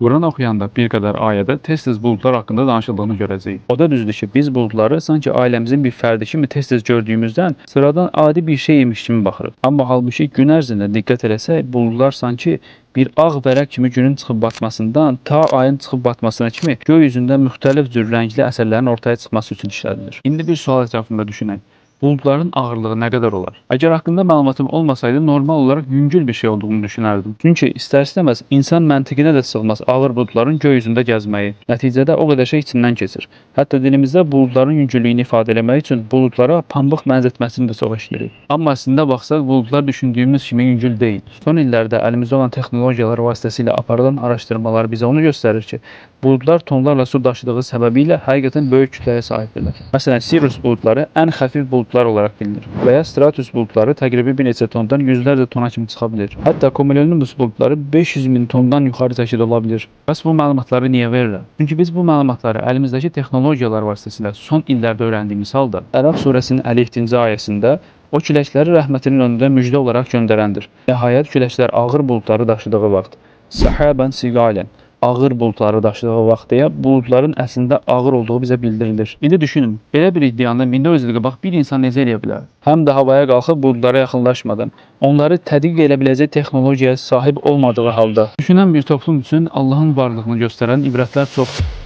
Quran oxuyanda bir qədər ayədə tez-tez buludlar haqqında danışıldığını görəcəyik. O da düzdür ki, biz buludları sanki ailəmizin bir fərdi kimi tez-tez gördüyümüzdən sıradan adi bir şeymiş kimi baxırıq. Amma halbuki gün ərzində diqqət eləsək, buludlar sanki bir ağ vərəq kimi günün çıxıb batmasından ta ayın çıxıb batmasına kimi göy üzündə müxtəlif cür rəngli əsərlərin ortaya çıxması üçün işlədilir. İndi bir sual ətrafında düşünək. Buludların ağırlığı nə qədər olar? Əgər haqqında məlumatım olmasaydı, normal olaraq yüngül bir şey olduğunu düşünərdim. Çünki istər-istəməz insan məntiqinə də sığmaz ağır buludların göy üzündə gəzməyi. Nəticədə o qədər şey içindən keçir. Hətta dilimizdə buludların yüngüllüyünü ifadə etmək üçün buludlara pambıq bənzətməsini də çox eşidirik. Amma əslində baxsaq, buludlar düşündüyümüz kimi yüngül deyil. Son illərdə əlimizdə olan texnologiyalar vasitəsilə aparılan araşdırmalar bizə onu göstərir ki, buludlar tonlarla su daşıdığı səbəbilə həqiqətən böyük kütləyə sahibdirlər. Məsələn, Sirius buludları ən xəfif buludlar olaraq bilinir və ya Stratus buludları təqribi bir neçə tondan yüzlərcə tona kimi çıxa bilir. Hətta Cumulonimbus buludları 500 min tondan yuxarı çəkid ola bilir. Bəs bu məlumatları niyə verirəm? Çünki biz bu məlumatları əlimizdəki texnologiyalar vasitəsilə son illərdə öyrəndiyimiz halda Ərəb surəsinin 57-ci ayəsində o küləkləri rəhmətinin önündə müjdə olaraq göndərəndir. Nəhayət küləklər ağır buludları daşıdığı vaxt, Səhaban siqalən, ağır buludları daşıdığı vaxt deyə buludların əslində ağır olduğu bizə bildirilir. İndi düşünün, belə bir iddianı 1400 il qabaq bir insan necə eləyə bilər? Həm də havaya qalxıb buludlara yaxınlaşmadan, onları tədqiq edə biləcək texnologiyaya sahib olmadığı halda. Düşünən bir toplum üçün Allahın varlığını göstərən ibrətlər çoxdur.